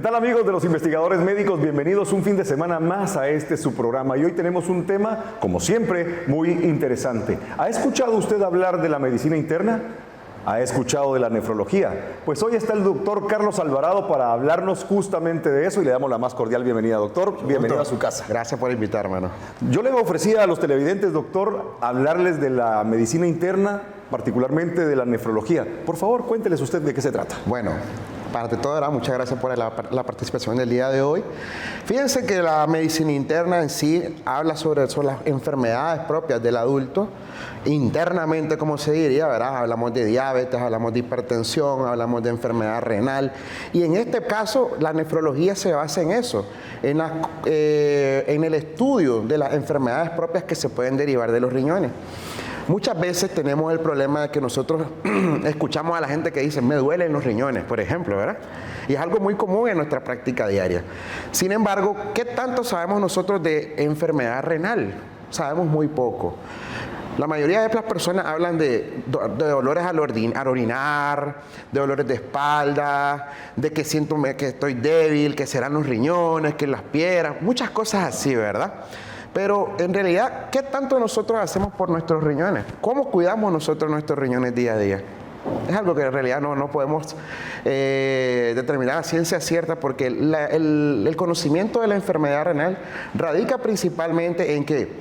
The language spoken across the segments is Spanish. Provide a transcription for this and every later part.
tal, amigos de los investigadores médicos? Bienvenidos un fin de semana más a este su programa. Y hoy tenemos un tema, como siempre, muy interesante. ¿Ha escuchado usted hablar de la medicina interna? ¿Ha escuchado de la nefrología? Pues hoy está el doctor Carlos Alvarado para hablarnos justamente de eso y le damos la más cordial bienvenida, doctor. Bienvenido a su casa. Gracias por invitarme, hermano. Yo le ofrecía a los televidentes, doctor, hablarles de la medicina interna, particularmente de la nefrología. Por favor, cuénteles usted de qué se trata. Bueno, parte de todo, muchas gracias por la participación del día de hoy. Fíjense que la medicina interna en sí habla sobre las enfermedades propias del adulto, internamente, como se diría, ¿verdad? Hablamos de diabetes, hablamos de hipertensión, hablamos de enfermedad renal. Y en este caso, la nefrología se basa en eso, en el estudio de las enfermedades propias que se pueden derivar de los riñones. Muchas veces tenemos el problema de que nosotros escuchamos a la gente que dice, me duelen los riñones, por ejemplo, ¿verdad? Y es algo muy común en nuestra práctica diaria. Sin embargo, ¿qué tanto sabemos nosotros de enfermedad renal? Sabemos muy poco. La mayoría de las personas hablan de dolores al orinar, de dolores de espalda, de que siento que estoy débil, que serán los riñones, que las piedras, muchas cosas así, ¿verdad? Pero en realidad, ¿qué tanto nosotros hacemos por nuestros riñones? ¿Cómo cuidamos nosotros nuestros riñones día a día? Es algo que en realidad no podemos determinar a ciencia cierta, porque el conocimiento de la enfermedad renal radica principalmente en que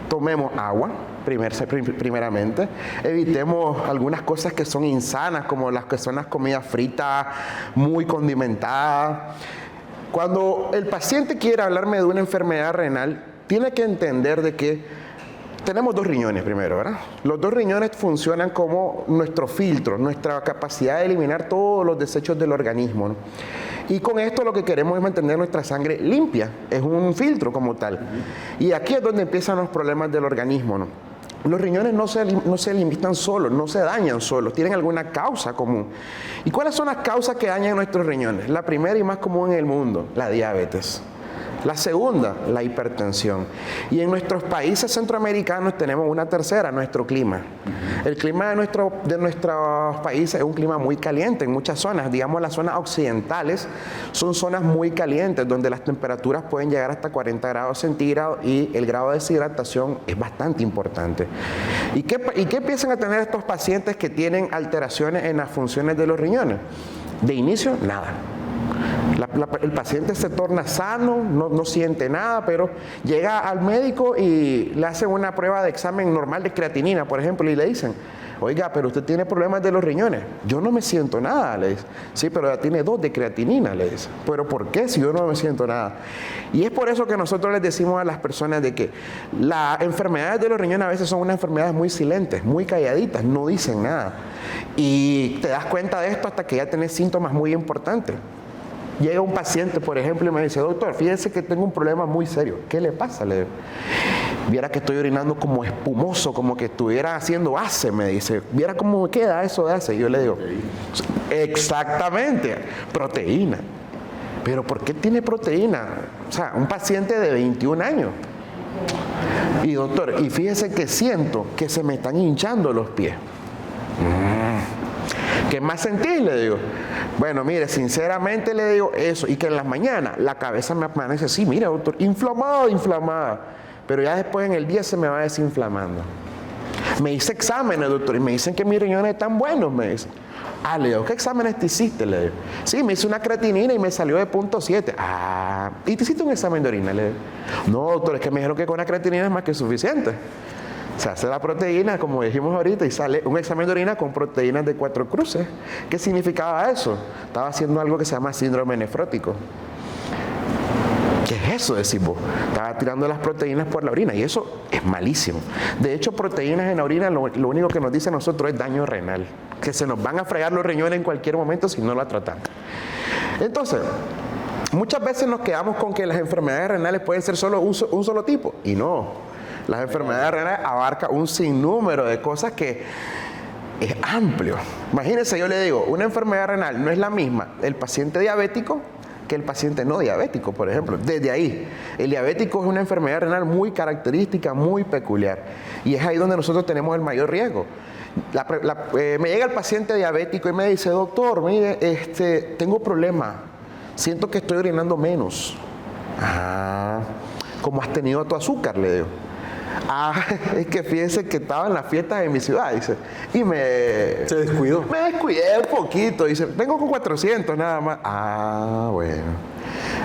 tomemos agua, primeramente, evitemos algunas cosas que son insanas, como las que son las comidas fritas, muy condimentadas. Cuando el paciente quiere hablarme de una enfermedad renal, tiene que entender de que tenemos dos riñones primero, ¿verdad? Los dos riñones funcionan como nuestro filtro, nuestra capacidad de eliminar todos los desechos del organismo, ¿no? Y con esto lo que queremos es mantener nuestra sangre limpia, es un filtro como tal. Y aquí es donde empiezan los problemas del organismo, ¿no? Los riñones no se limitan solos, no se dañan solos, tienen alguna causa común. ¿Y cuáles son las causas que dañan nuestros riñones? La primera y más común en el mundo, la diabetes. La segunda, la hipertensión. Y en nuestros países centroamericanos tenemos una tercera, nuestro clima. El clima de nuestros países es un clima muy caliente en muchas zonas. Digamos, las zonas occidentales son zonas muy calientes, donde las temperaturas pueden llegar hasta 40 grados centígrados y el grado de deshidratación es bastante importante. ¿Y qué empiezan a tener estos pacientes que tienen alteraciones en las funciones de los riñones? De inicio, nada. El paciente se torna sano, no siente nada, pero llega al médico y le hacen una prueba de examen normal de creatinina, por ejemplo, y le dicen, oiga, pero usted tiene problemas de los riñones. Yo no me siento nada, le dice. Sí, pero ya tiene 2 de creatinina, le dice. ¿Pero por qué si yo no me siento nada? Y es por eso que nosotros les decimos a las personas de que las enfermedades de los riñones a veces son unas enfermedades muy silentes, muy calladitas, no dicen nada. Y te das cuenta de esto hasta que ya tenés síntomas muy importantes. Llega un paciente, por ejemplo, y me dice, doctor, fíjese que tengo un problema muy serio. ¿Qué le pasa? Le digo, viera que estoy orinando como espumoso, como que estuviera haciendo ACE, me dice. Viera cómo me queda eso de ACE. Y yo le digo, exactamente, proteína. ¿Pero por qué tiene proteína? O sea, un paciente de 21 años. Y doctor, y fíjese que siento que se me están hinchando los pies. ¿Qué más sentís? Le digo. Bueno, mire, sinceramente le digo eso, y que en las mañanas la cabeza me amanece así, mira, doctor, inflamada, pero ya después en el día se me va desinflamando. Me hice exámenes, doctor, y me dicen que mis riñones están buenos, me dicen. Ah, le digo, ¿qué exámenes te hiciste? Le digo. Sí, me hice una creatinina y me salió de 0.7. Ah, ¿y te hiciste un examen de orina? Le digo. No, doctor, es que me dijeron que con una creatinina es más que suficiente. Se hace la proteína, como dijimos ahorita, y sale un examen de orina con proteínas de 4 cruces. ¿Qué significaba eso? Estaba haciendo algo que se llama síndrome nefrótico. ¿Qué es eso? Decís vos. Estaba tirando las proteínas por la orina y eso es malísimo. De hecho, proteínas en la orina lo único que nos dice a nosotros es daño renal. Que se nos van a fregar los riñones en cualquier momento si no la tratamos. Entonces, muchas veces nos quedamos con que las enfermedades renales pueden ser solo un solo tipo. Y no. Las enfermedades renales abarcan un sinnúmero de cosas que es amplio. Imagínense, yo le digo, una enfermedad renal no es la misma el paciente diabético que el paciente no diabético, por ejemplo. Desde ahí, el diabético es una enfermedad renal muy característica, muy peculiar. Y es ahí donde nosotros tenemos el mayor riesgo. Me llega el paciente diabético y me dice, doctor, mire, tengo problemas siento que estoy orinando menos. Ah, ¿cómo has tenido tu azúcar? Le digo. Ah, es que fíjense que estaba en las fiestas de mi ciudad, dice, y Se descuidó. me descuidé un poquito, dice, vengo con 400 nada más. Ah, bueno.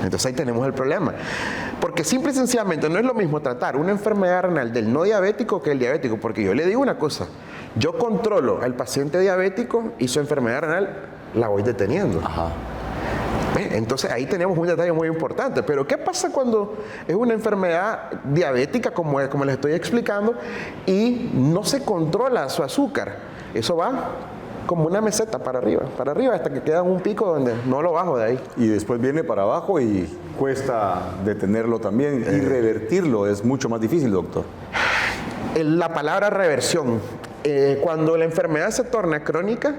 Entonces ahí tenemos el problema. Porque simple y sencillamente no es lo mismo tratar una enfermedad renal del no diabético que el diabético. Porque yo le digo una cosa, yo controlo al paciente diabético y su enfermedad renal la voy deteniendo. Ajá. Entonces ahí tenemos un detalle muy importante. Pero ¿qué pasa cuando es una enfermedad diabética, como les estoy explicando, y no se controla su azúcar? Eso va como una meseta para arriba, hasta que queda un pico donde no lo bajo de ahí. Y después viene para abajo y cuesta detenerlo también. Y revertirlo es mucho más difícil, doctor. La palabra reversión, cuando la enfermedad se torna crónica,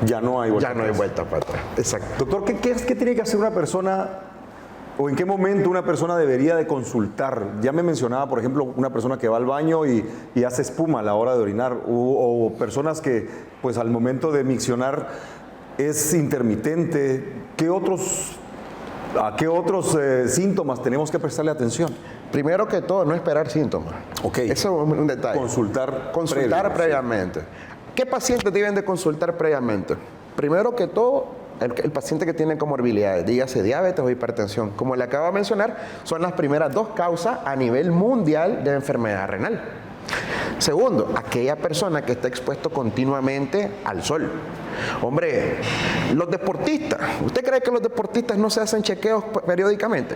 Ya no hay vuelta ya no hay atrás. vuelta para atrás. Exacto. Doctor, ¿qué tiene que hacer una persona o en qué momento una persona debería de consultar? Ya me mencionaba, por ejemplo, una persona que va al baño y hace espuma a la hora de orinar o personas que, pues al momento de miccionar es intermitente. ¿A qué otros síntomas tenemos que prestarle atención? Primero que todo, no esperar síntomas. Ok. Eso es un detalle. Consultar Previamente. ¿Qué pacientes deben de consultar previamente? Primero que todo, el paciente que tiene comorbilidades, dígase diabetes o hipertensión. Como le acabo de mencionar, son las primeras dos causas a nivel mundial de enfermedad renal. Segundo, aquella persona que está expuesto continuamente al sol. Hombre, los deportistas, ¿usted cree que los deportistas no se hacen chequeos periódicamente?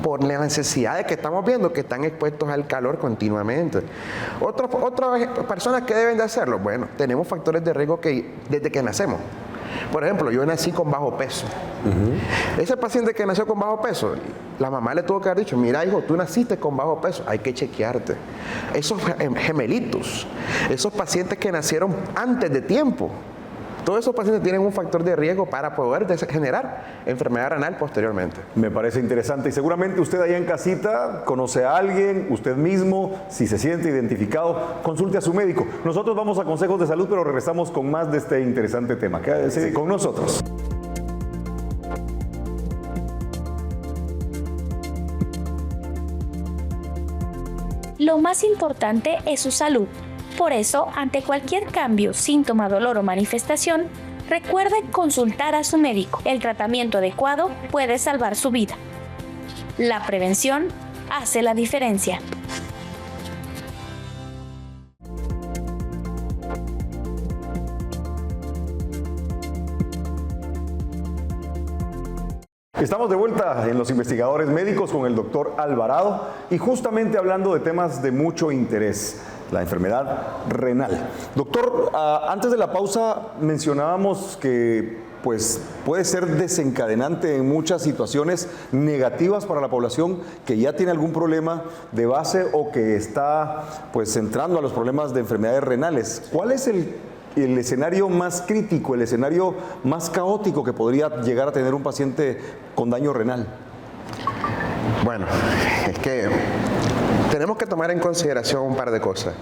Por la necesidad de que estamos viendo que están expuestos al calor continuamente. Otras personas que deben de hacerlo, bueno, tenemos factores de riesgo que desde que nacemos. Por ejemplo, yo nací con bajo peso. Ese paciente que nació con bajo peso, la mamá le tuvo que haber dicho, mira hijo, tú naciste con bajo peso, hay que chequearte. Esos gemelitos, esos pacientes que nacieron antes de tiempo, todos esos pacientes tienen un factor de riesgo para poder generar enfermedad renal posteriormente. Me parece interesante y seguramente usted allá en casita conoce a alguien, usted mismo, si se siente identificado, consulte a su médico. Nosotros vamos a consejos de salud, pero regresamos con más de este interesante tema. Quédese con nosotros. Lo más importante es su salud. Por eso, ante cualquier cambio, síntoma, dolor o manifestación, recuerde consultar a su médico. El tratamiento adecuado puede salvar su vida. La prevención hace la diferencia. Estamos de vuelta en Los Investigadores Médicos con el doctor Alvarado y justamente hablando de temas de mucho interés, la enfermedad renal. Doctor, antes de la pausa mencionábamos que pues, puede ser desencadenante en muchas situaciones negativas para la población que ya tiene algún problema de base o que está pues, entrando a los problemas de enfermedades renales. ¿Cuál es el escenario más crítico, el escenario más caótico que podría llegar a tener un paciente con daño renal? Bueno, es que tenemos que tomar en consideración un par de cosas.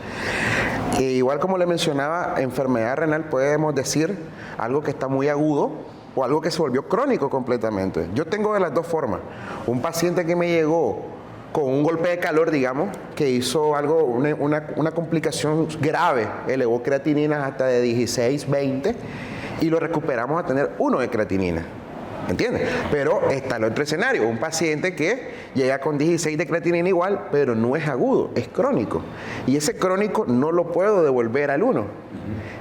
Igual como le mencionaba, enfermedad renal podemos decir algo que está muy agudo o algo que se volvió crónico completamente. Yo tengo de las dos formas. Un paciente que me llegó con un golpe de calor, digamos, que hizo algo, una complicación grave, elevó creatinina hasta de 16, 20 y lo recuperamos a tener 1 de creatinina. ¿Entiendes? Pero está el otro escenario, un paciente que llega con 16 de creatinina igual, pero no es agudo, es crónico. Y ese crónico no lo puedo devolver al 1.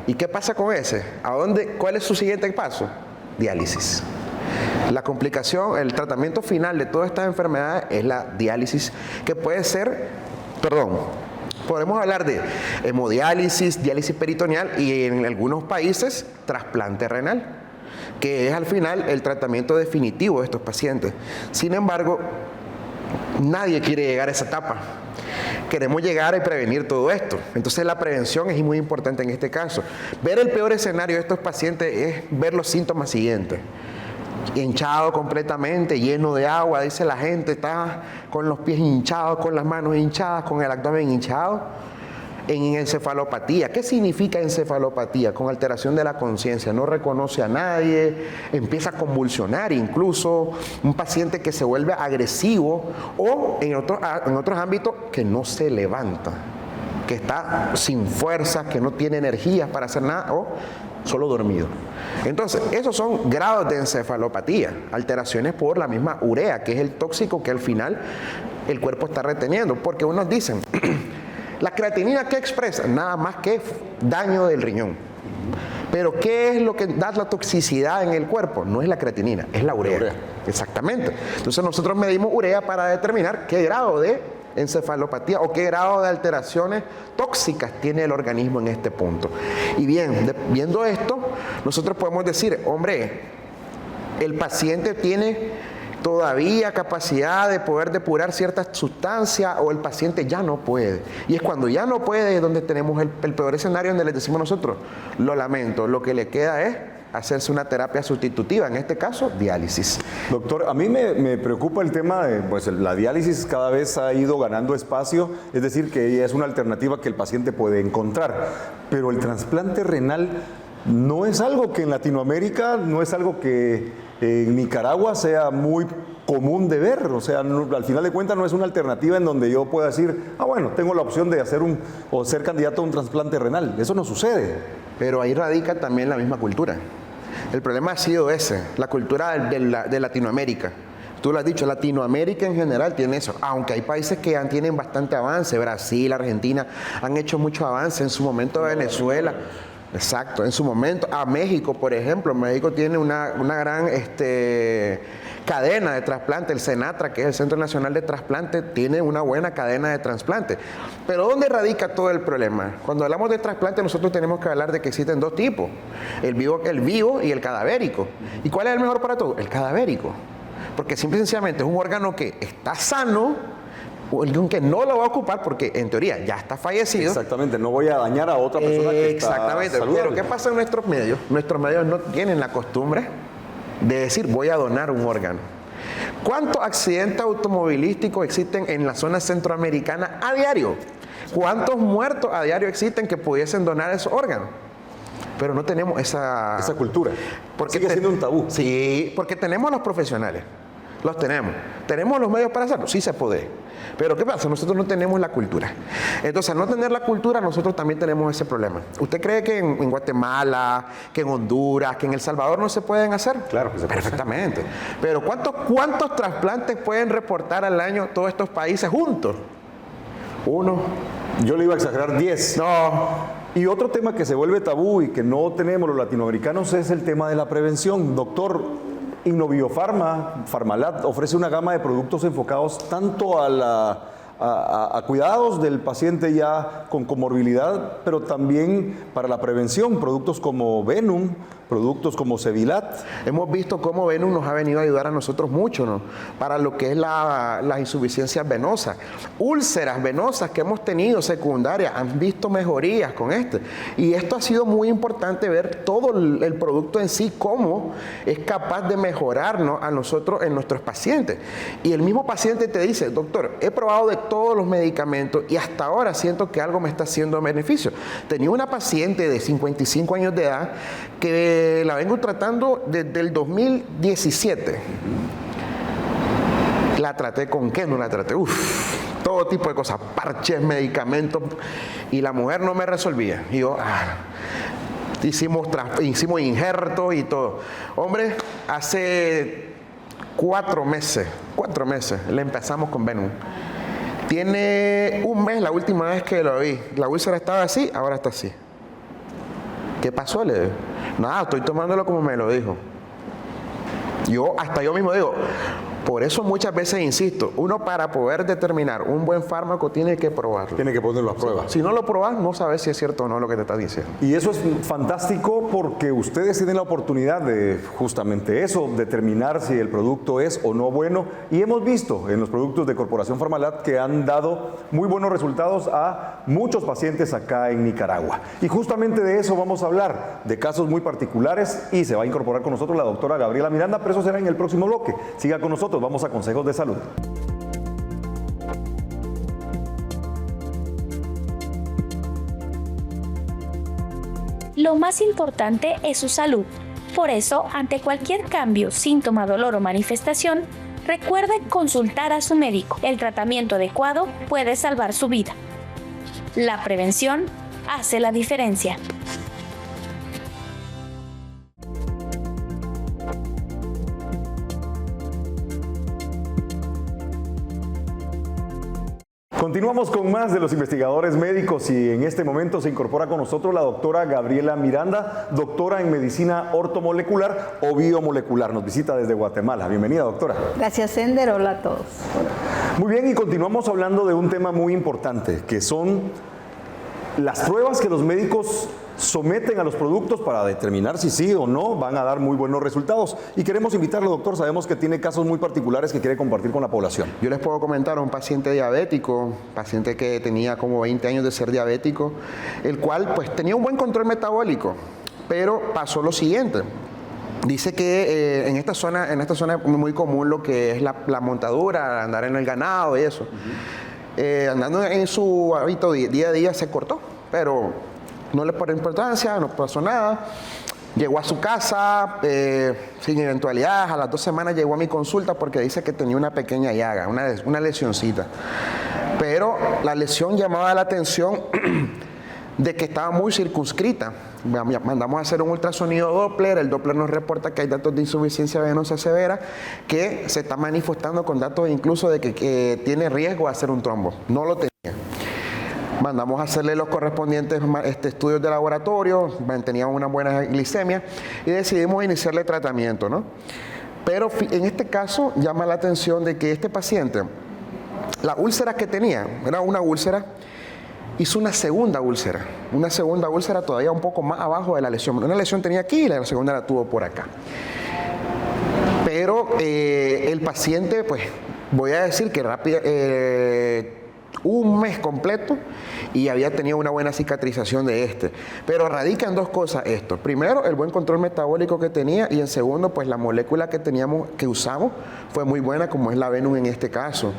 ¿Y qué pasa con ese? ¿Cuál es su siguiente paso? Diálisis. La complicación, el tratamiento final de todas estas enfermedades es la diálisis, que puede ser, podemos hablar de hemodiálisis, diálisis peritoneal y en algunos países trasplante renal, que es al final el tratamiento definitivo de estos pacientes. Sin embargo, nadie quiere llegar a esa etapa. Queremos llegar a prevenir todo esto. Entonces la prevención es muy importante en este caso. Ver el peor escenario de estos pacientes es ver los síntomas siguientes. Hinchado completamente, lleno de agua, dice la gente, está con los pies hinchados, con las manos hinchadas, con el abdomen hinchado. en encefalopatía. ¿Qué significa encefalopatía? Con alteración de la conciencia, no reconoce a nadie, empieza a convulsionar incluso, un paciente que se vuelve agresivo o en otros ámbitos que no se levanta, que está sin fuerza, que no tiene energía para hacer nada o solo dormido. Entonces, esos son grados de encefalopatía, alteraciones por la misma urea, que es el tóxico que al final el cuerpo está reteniendo, porque unos dicen, la creatinina, ¿qué expresa? Nada más que daño del riñón. Pero ¿qué es lo que da la toxicidad en el cuerpo? No es la creatinina, es la urea. Exactamente. Entonces nosotros medimos urea para determinar qué grado de encefalopatía o qué grado de alteraciones tóxicas tiene el organismo en este punto. Y bien, viendo esto, nosotros podemos decir, hombre, el paciente tiene todavía capacidad de poder depurar ciertas sustancias o el paciente ya no puede. Y es cuando ya no puede donde tenemos el peor escenario, donde les decimos nosotros, lo lamento, lo que le queda es hacerse una terapia sustitutiva, en este caso, diálisis. Doctor, a mí me preocupa el tema de, pues la diálisis cada vez ha ido ganando espacio, es decir, que es una alternativa que el paciente puede encontrar, pero el trasplante renal no es algo que en Latinoamérica, no es algo que en Nicaragua sea muy común de ver, o sea, al final de cuentas no es una alternativa en donde yo pueda decir, bueno, tengo la opción de hacer o ser candidato a un trasplante renal. Eso no sucede. Pero ahí radica también la misma cultura. El problema ha sido ese, la cultura de Latinoamérica. Tú lo has dicho, Latinoamérica en general tiene eso, aunque hay países que tienen bastante avance, Brasil, Argentina, han hecho mucho avance, en su momento Venezuela. Exacto, en su momento, a México, por ejemplo, México tiene una gran cadena de trasplante, el CENATRA, que es el Centro Nacional de Trasplante, tiene una buena cadena de trasplante. Pero ¿dónde radica todo el problema? Cuando hablamos de trasplante, nosotros tenemos que hablar de que existen dos tipos, el vivo y el cadavérico. ¿Y cuál es el mejor para todo? El cadavérico, porque simple y sencillamente es un órgano que está sano, o el que no lo va a ocupar porque en teoría ya está fallecido. Exactamente, no voy a dañar a otra persona que está exactamente, saludable. pero ¿qué pasa en nuestros medios? Nuestros medios no tienen la costumbre de decir voy a donar un órgano. ¿Cuántos accidentes automovilísticos existen en la zona centroamericana a diario? ¿Cuántos muertos a diario existen que pudiesen donar esos órganos? Pero no tenemos esa cultura. Porque sigue siendo un tabú. Sí, porque tenemos los profesionales. Los tenemos. ¿Tenemos los medios para hacerlo? Sí se puede. Pero ¿qué pasa? Nosotros no tenemos la cultura. Entonces, al no tener la cultura, nosotros también tenemos ese problema. ¿Usted cree que en Guatemala, que en Honduras, que en El Salvador no se pueden hacer? Claro que se puede. Perfectamente. Pero ¿cuántos trasplantes pueden reportar al año todos estos países juntos? 1. Yo le iba a exagerar 10. No. Y otro tema que se vuelve tabú y que no tenemos los latinoamericanos es el tema de la prevención. Doctor, Innoviofarma, Farmalat, ofrece una gama de productos enfocados tanto a cuidados del paciente ya con comorbilidad, pero también para la prevención, productos como Venum, productos como Sevilat. Hemos visto cómo Venum nos ha venido a ayudar a nosotros mucho, ¿no? Para lo que es las insuficiencias venosas. Úlceras venosas que hemos tenido secundarias, han visto mejorías con este. Y esto ha sido muy importante ver todo el producto en sí, cómo es capaz de mejorarnos a nosotros en nuestros pacientes. Y el mismo paciente te dice, doctor, he probado de todos los medicamentos y hasta ahora siento que algo me está haciendo beneficio. Tenía una paciente de 55 años de edad que la vengo tratando desde el 2017. La traté con qué, no la traté, todo tipo de cosas, parches, medicamentos, y la mujer no me resolvía. Y yo, hicimos injertos y todo. Hombre, hace 4 meses le empezamos con Venum. Tiene un mes la última vez que lo vi. La úlcera estaba así, ahora está así. ¿Qué pasó? Le digo, nada, estoy tomándolo como me lo dijo. Hasta yo mismo digo, por eso muchas veces insisto, uno para poder determinar un buen fármaco tiene que probarlo. Tiene que ponerlo a prueba. Si no lo probas, no sabes si es cierto o no lo que te está diciendo. Y eso es fantástico porque ustedes tienen la oportunidad de justamente eso, determinar si el producto es o no bueno. Y hemos visto en los productos de Corporación Farmalat que han dado muy buenos resultados a muchos pacientes acá en Nicaragua. Y justamente de eso vamos a hablar, de casos muy particulares, y se va a incorporar con nosotros la doctora Gabriela Miranda, pero eso será en el próximo bloque. Siga con nosotros. Vamos a consejos de salud. Lo más importante es su salud. Por eso, ante cualquier cambio, síntoma, dolor o manifestación, recuerde consultar a su médico. El tratamiento adecuado puede salvar su vida. La prevención hace la diferencia. Continuamos con más de los investigadores médicos y en este momento se incorpora con nosotros la doctora Gabriela Miranda, doctora en medicina ortomolecular o biomolecular. Nos visita desde Guatemala. Bienvenida, doctora. Gracias, Sender. Hola a todos. Muy bien, y continuamos hablando de un tema muy importante, que son las pruebas que los médicos someten a los productos para determinar si sí o no van a dar muy buenos resultados. Y queremos invitarlo, doctor, sabemos que tiene casos muy particulares que quiere compartir con la población. Yo les puedo comentar a un paciente diabético, paciente que tenía como 20 años de ser diabético, el cual pues tenía un buen control metabólico, pero pasó lo siguiente. Dice que en esta zona es muy común lo que es la montadura, andar en el ganado y eso. Andando en su hábito día a día se cortó, pero no le pone importancia, no pasó nada. Llegó a su casa sin eventualidades. A las 2 semanas llegó a mi consulta porque dice que tenía una pequeña llaga, una lesioncita. Pero la lesión llamaba la atención de que estaba muy circunscrita. Mandamos a hacer un ultrasonido Doppler. El Doppler nos reporta que hay datos de insuficiencia venosa severa, que se está manifestando con datos incluso de que tiene riesgo de hacer un trombo. No lo tenía. Mandamos a hacerle los correspondientes estudios de laboratorio, teníamos una buena glicemia y decidimos iniciarle tratamiento, ¿no? Pero en este caso llama la atención de que este paciente, la úlcera que tenía, era una úlcera, hizo una segunda úlcera todavía un poco más abajo de la lesión. Una lesión tenía aquí y la segunda la tuvo por acá. Pero el paciente, pues, voy a decir que un mes completo y había tenido una buena cicatrización de este. Pero radica en 2 cosas esto. Primero, el buen control metabólico que tenía, y en segundo, pues la molécula que usamos fue muy buena, como es la Venum en este caso.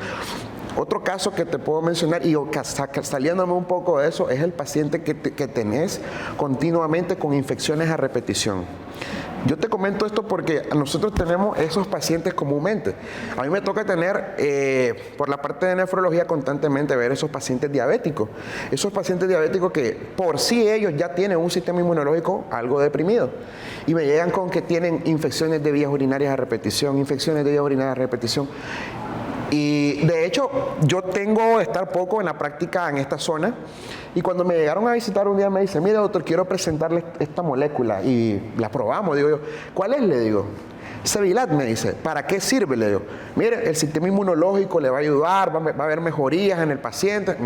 Otro caso que te puedo mencionar, y saliéndome un poco de eso, es el paciente que tenés continuamente con infecciones a repetición. Yo te comento esto porque nosotros tenemos esos pacientes comúnmente. A mí me toca tener, por la parte de nefrología, constantemente ver esos pacientes diabéticos. Esos pacientes diabéticos que por sí ellos ya tienen un sistema inmunológico algo deprimido. Y me llegan con que tienen infecciones de vías urinarias a repetición, Y de hecho, yo tengo de estar poco en la práctica en esta zona. Y cuando me llegaron a visitar un día me dice, mire doctor, quiero presentarle esta molécula. Y la probamos, digo yo, ¿cuál es? Le digo, Sevilat, me dice, ¿para qué sirve? Le digo, mire, el sistema inmunológico le va a ayudar, va a haber mejorías en el paciente.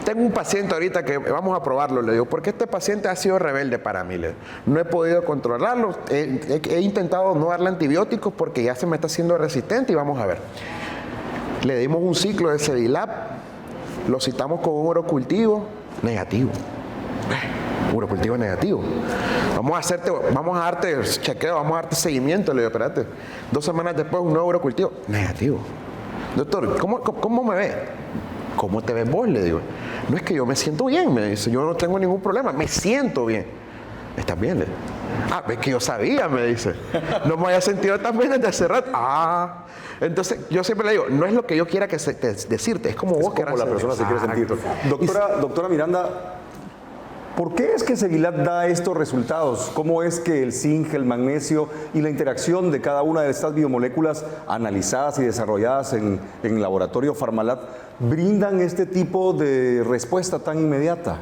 Tengo un paciente ahorita que vamos a probarlo, le digo, porque este paciente ha sido rebelde para mí. Le digo, no he podido controlarlo, he intentado no darle antibióticos porque ya se me está haciendo resistente y vamos a ver. Le dimos un ciclo de Sevilab, lo citamos con un urocultivo negativo. Urocultivo negativo. Vamos a darte chequeo, vamos a darte seguimiento. Le digo, espérate, 2 semanas después un nuevo urocultivo negativo. Doctor, ¿cómo me ve? ¿Cómo te ves vos? Le digo. No, es que yo me siento bien, me dice. Yo no tengo ningún problema, me siento bien. ¿Estás bien? Le digo. Es que yo sabía, me dice. No me había sentido tan bien desde hace rato. Entonces, yo siempre le digo, no es lo que yo quiera decirte, es como vos querás. Como la persona se quiere sentir. Doctora Miranda, ¿por qué es que Sevilat da estos resultados? ¿Cómo es que el zinc, el magnesio y la interacción de cada una de estas biomoléculas analizadas y desarrolladas en laboratorio Pharmalat brindan este tipo de respuesta tan inmediata?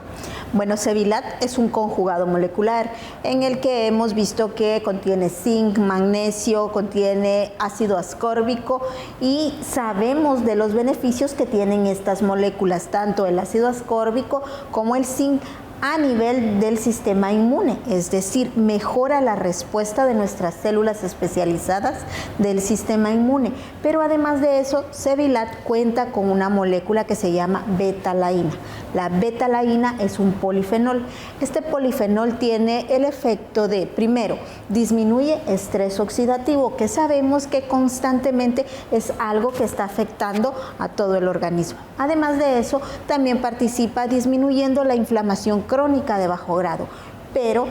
Bueno, Sevilat es un conjugado molecular en el que hemos visto que contiene zinc, magnesio, contiene ácido ascórbico y sabemos de los beneficios que tienen estas moléculas, tanto el ácido ascórbico como el zinc, a nivel del sistema inmune, es decir, mejora la respuesta de nuestras células especializadas del sistema inmune. Pero además de eso, Sevilat cuenta con una molécula que se llama beta-laína. La beta-laína es un polifenol. Este polifenol tiene el efecto de, primero, disminuye estrés oxidativo, que sabemos que constantemente es algo que está afectando a todo el organismo. Además de eso, también participa disminuyendo la inflamación crónica de bajo grado. pero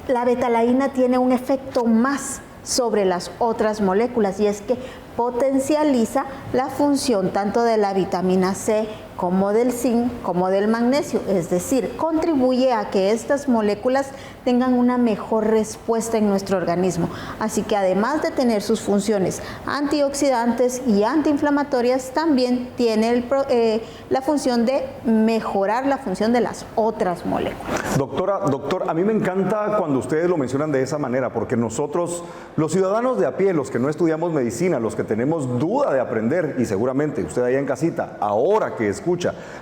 la betalaína tiene un efecto más sobre las otras moléculas, y es que potencializa la función tanto de la vitamina C como del zinc, como del magnesio, es decir, contribuye a que estas moléculas tengan una mejor respuesta en nuestro organismo. Así que además de tener sus funciones antioxidantes y antiinflamatorias, también tiene la función de mejorar la función de las otras moléculas. Doctor, a mí me encanta cuando ustedes lo mencionan de esa manera, porque nosotros, los ciudadanos de a pie, los que no estudiamos medicina, los que tenemos duda de aprender, y seguramente usted allá en casita, ahora que escucha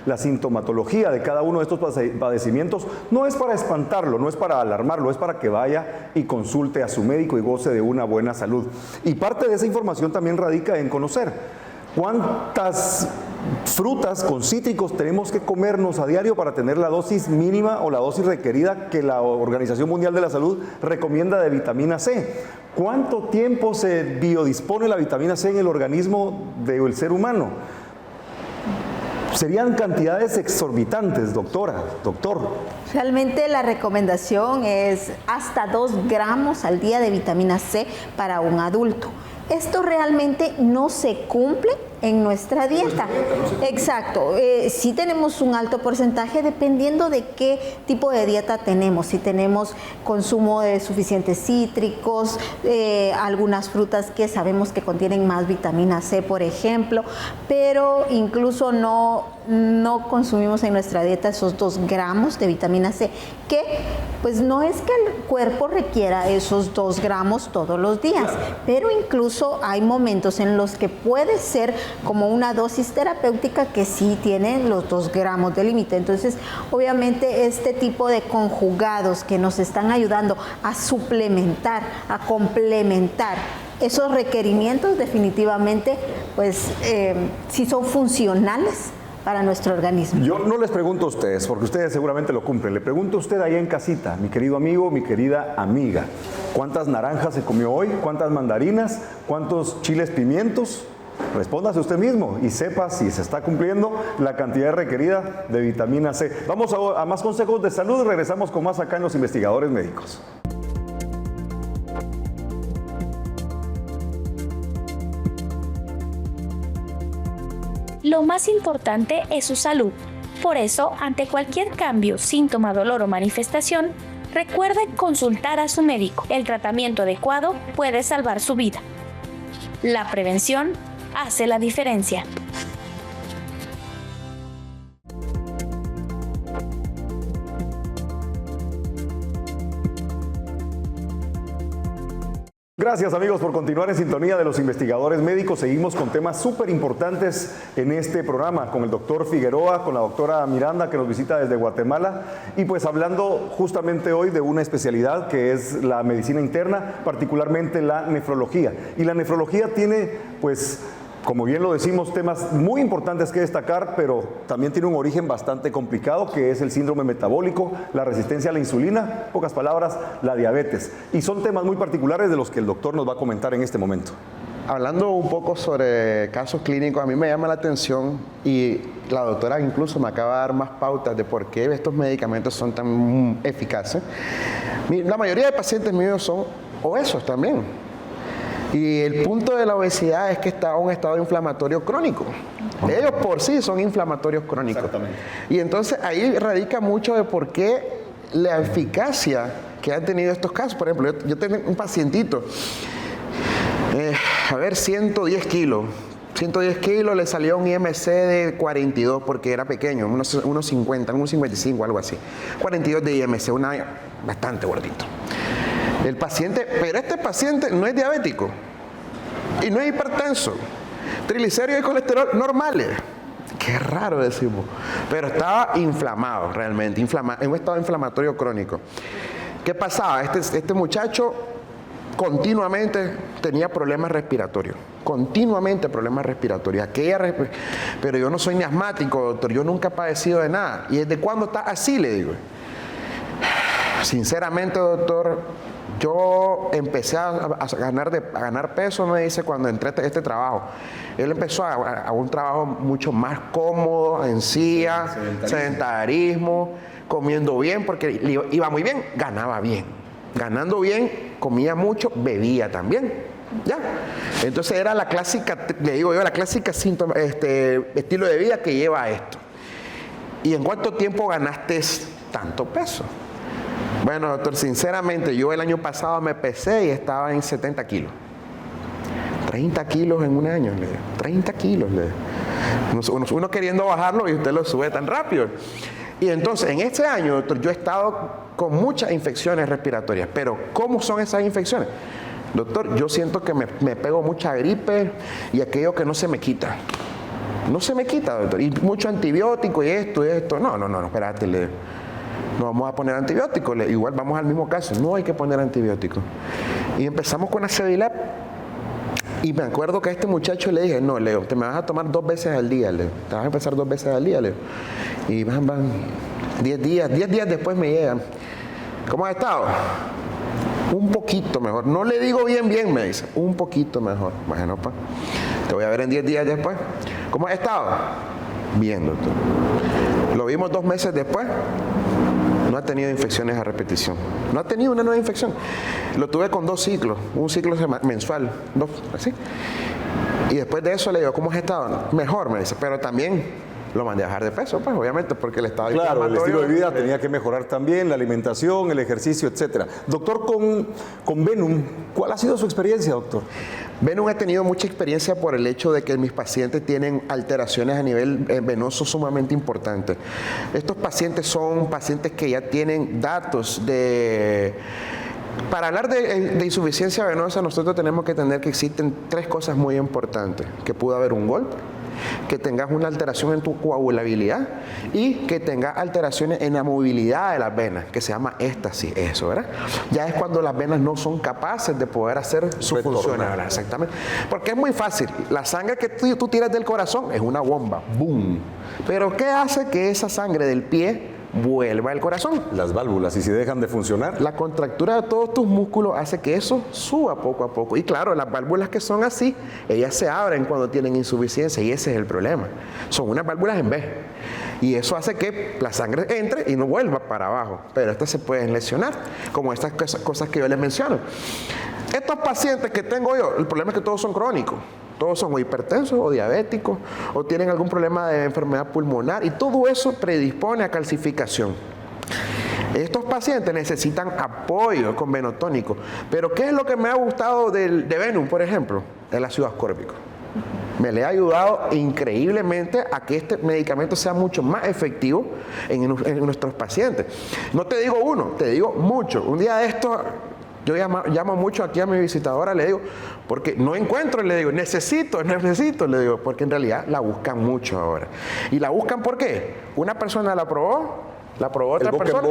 la sintomatología de cada uno de estos padecimientos, no es para espantarlo, no es para alarmarlo, es para que vaya y consulte a su médico y goce de una buena salud. Y parte de esa información también radica en conocer cuántas frutas con cítricos tenemos que comernos a diario para tener la dosis mínima o la dosis requerida que la Organización Mundial de la Salud recomienda de vitamina C. ¿Cuánto tiempo se biodispone la vitamina C en el organismo del ser humano? Serían cantidades exorbitantes, doctor. Realmente la recomendación es hasta 2 gramos al día de vitamina C para un adulto. Esto realmente no se cumple en nuestra dieta. Exacto. Sí tenemos un alto porcentaje dependiendo de qué tipo de dieta tenemos. Si tenemos consumo de suficientes cítricos, algunas frutas que sabemos que contienen más vitamina C, por ejemplo, pero incluso no consumimos en nuestra dieta esos 2 gramos de vitamina C, que pues no es que el cuerpo requiera esos 2 gramos todos los días, pero incluso hay momentos en los que puede ser como una dosis terapéutica que sí tiene los 2 gramos de límite. Entonces, obviamente, este tipo de conjugados que nos están ayudando a suplementar, a complementar esos requerimientos, definitivamente, pues sí son funcionales para nuestro organismo. Yo no les pregunto a ustedes, porque ustedes seguramente lo cumplen. Le pregunto a usted allá en casita, mi querido amigo, mi querida amiga, ¿cuántas naranjas se comió hoy? ¿Cuántas mandarinas? ¿Cuántos chiles pimientos? Respóndase usted mismo y sepa si se está cumpliendo la cantidad requerida de vitamina C. Vamos a más consejos de salud y regresamos con más acá en Los Investigadores Médicos. Lo más importante es su salud. Por eso, ante cualquier cambio, síntoma, dolor o manifestación, recuerde consultar a su médico. El tratamiento adecuado puede salvar su vida. La prevención hace la diferencia. Gracias amigos por continuar en sintonía de Los Investigadores Médicos. Seguimos con temas súper importantes en este programa con el doctor Figueroa, con la doctora Miranda que nos visita desde Guatemala y pues hablando justamente hoy de una especialidad que es la medicina interna, particularmente la nefrología. Y la nefrología tiene pues, como bien lo decimos, temas muy importantes que destacar, pero también tiene un origen bastante complicado, que es el síndrome metabólico, la resistencia a la insulina, en pocas palabras, la diabetes. Y son temas muy particulares de los que el doctor nos va a comentar en este momento. Hablando un poco sobre casos clínicos, a mí me llama la atención y la doctora incluso me acaba de dar más pautas de por qué estos medicamentos son tan eficaces. La mayoría de pacientes míos son obesos también. Y el punto de la obesidad es que está en un estado inflamatorio crónico. Ellos por sí son inflamatorios crónicos. Exactamente. Y entonces ahí radica mucho de por qué la eficacia que han tenido estos casos. Por ejemplo, yo tengo un pacientito, 110 kilos. 110 kilos, le salió un IMC de 42 porque era pequeño, unos 50, unos 55, algo así. 42 de IMC, bastante gordito. Pero este paciente no es diabético y no es hipertenso. Triglicéridos y colesterol normales. Qué raro decimos. Pero estaba inflamado realmente, en un estado inflamatorio crónico. ¿Qué pasaba? Este muchacho continuamente tenía problemas respiratorios. Continuamente problemas respiratorios. Pero yo no soy ni asmático, doctor. Yo nunca he padecido de nada. ¿Y desde cuándo está así? Le digo. Sinceramente, doctor, yo empecé a ganar peso, me dice, cuando entré a este trabajo. Él empezó a un trabajo mucho más cómodo, en silla, sedentarismo, comiendo bien, porque iba muy bien, ganaba bien. Ganando bien, comía mucho, bebía también. ¿Ya? Entonces era la clásica, le digo yo, la clásica estilo de vida que lleva a esto. ¿Y en cuánto tiempo ganaste tanto peso? Bueno, doctor, sinceramente, yo el año pasado me pesé y estaba en 70 kilos. 30 kilos en un año, le digo. 30 kilos, le digo. Uno queriendo bajarlo y usted lo sube tan rápido. Y entonces, en este año, doctor, yo he estado con muchas infecciones respiratorias. Pero, ¿cómo son esas infecciones? Doctor, yo siento que me pego mucha gripe y aquello que no se me quita. No se me quita, doctor. Y mucho antibiótico y esto. No, espérate, le digo. No vamos a poner antibióticos, igual vamos al mismo caso, no hay que poner antibióticos. Y empezamos con Acedilab. Y me acuerdo que a este muchacho le dije, no, Leo, te me vas a tomar 2 veces al día, Leo. Te vas a empezar 2 veces al día, Leo. Y van 10 días después me llegan. ¿Cómo has estado? Un poquito mejor. No le digo bien, me dice. Un poquito mejor. Bueno, pa. Te voy a ver en 10 días después. ¿Cómo has estado? Bien, doctor. Lo vimos 2 meses después. No ha tenido infecciones a repetición. No ha tenido una nueva infección. Lo tuve con 2 ciclos. Un ciclo mensual. 2, así. Y después de eso le digo, ¿cómo has estado? Mejor, me dice. Pero también lo mandé a bajar de peso, pues, obviamente, porque el estado inflamatorio... Claro, el estilo de vida tenía que mejorar también, la alimentación, el ejercicio, etcétera. Doctor, con Venum, ¿cuál ha sido su experiencia, doctor? Venum, he tenido mucha experiencia por el hecho de que mis pacientes tienen alteraciones a nivel venoso sumamente importantes. Estos pacientes son pacientes que ya tienen datos de... Para hablar de insuficiencia venosa, nosotros tenemos que entender que existen 3 cosas muy importantes. Que pudo haber un golpe, que tengas una alteración en tu coagulabilidad y que tengas alteraciones en la movilidad de las venas, que se llama éstasis, eso, ¿verdad? Ya es cuando las venas no son capaces de poder hacer su función. Exactamente. Porque es muy fácil. La sangre que tú tiras del corazón es una bomba. ¡Boom! Pero ¿qué hace que esa sangre del pie vuelva al corazón? Las válvulas, y si dejan de funcionar, la contractura de todos tus músculos hace que eso suba poco a poco. Y claro, las válvulas que son así, ellas se abren cuando tienen insuficiencia, y ese es el problema. Son unas válvulas en V. Y eso hace que la sangre entre y no vuelva para abajo. Pero estas se pueden lesionar, como estas cosas que yo les menciono. Estos pacientes que tengo yo, el problema es que todos son crónicos. Todos son o hipertensos o diabéticos o tienen algún problema de enfermedad pulmonar, y todo eso predispone a calcificación. Estos pacientes necesitan apoyo con venotónico. Pero ¿qué es lo que me ha gustado de Venum, por ejemplo? El ácido ascórbico. Me le ha ayudado increíblemente a que este medicamento sea mucho más efectivo en nuestros pacientes. No te digo uno, te digo mucho. Un día de esto... Yo llamo mucho aquí a mi visitadora, le digo, porque no encuentro, le digo, necesito, le digo, porque en realidad la buscan mucho ahora. ¿Y la buscan por qué? Una persona la probó otra persona,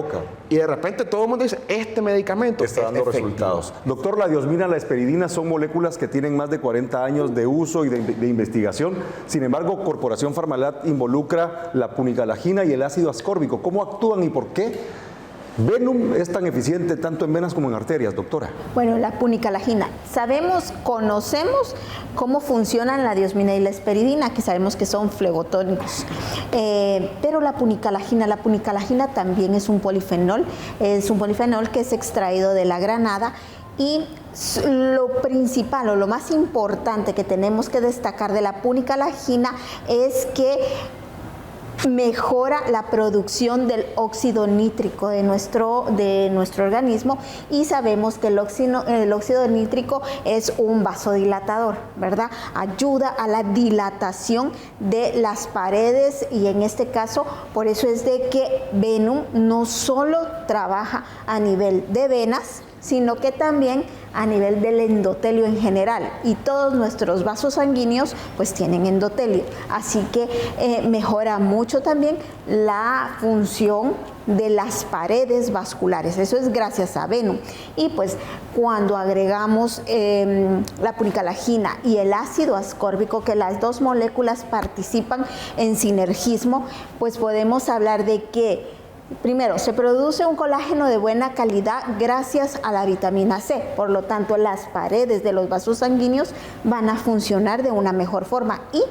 y de repente todo el mundo dice, este medicamento está dando resultados. Doctor, la diosmina, la hesperidina son moléculas que tienen más de 40 años de uso y de investigación. Sin embargo, Corporación Farmalat involucra la punicalagina y el ácido ascórbico. ¿Cómo actúan y por qué Venum es tan eficiente tanto en venas como en arterias, doctora? Bueno, la punicalagina. Conocemos cómo funcionan la diosmina y la hesperidina, que sabemos que son flegotónicos. Pero la punicalagina también es un polifenol que es extraído de la granada. Y lo principal o lo más importante que tenemos que destacar de la punicalagina es que mejora la producción del óxido nítrico de nuestro organismo, y sabemos que el óxido nítrico es un vasodilatador, ¿verdad? Ayuda a la dilatación de las paredes, y en este caso, por eso es de que Venum no solo trabaja a nivel de venas, sino que también a nivel del endotelio en general, y todos nuestros vasos sanguíneos pues tienen endotelio, así que mejora mucho también la función de las paredes vasculares. Eso es gracias a Venum. Y pues cuando agregamos la punicalagina y el ácido ascórbico, que las 2 moléculas participan en sinergismo, pues podemos hablar de que Primero, se produce un colágeno de buena calidad gracias a la vitamina C. Por lo tanto, las paredes de los vasos sanguíneos van a funcionar de una mejor forma y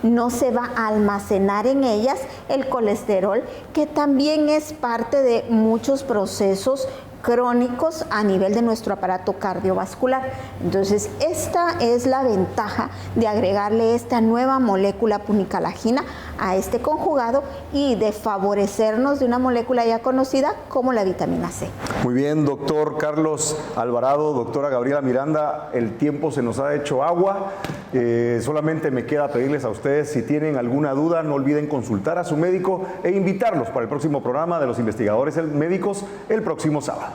no se va a almacenar en ellas el colesterol, que también es parte de muchos procesos crónicos a nivel de nuestro aparato cardiovascular. Entonces, esta es la ventaja de agregarle esta nueva molécula punicalagina a este conjugado y de favorecernos de una molécula ya conocida como la vitamina C. Muy bien, doctor Carlos Alvarado, doctora Gabriela Miranda, el tiempo se nos ha hecho agua. Solamente me queda pedirles a ustedes, si tienen alguna duda, no olviden consultar a su médico e invitarlos para el próximo programa de los investigadores médicos el próximo sábado.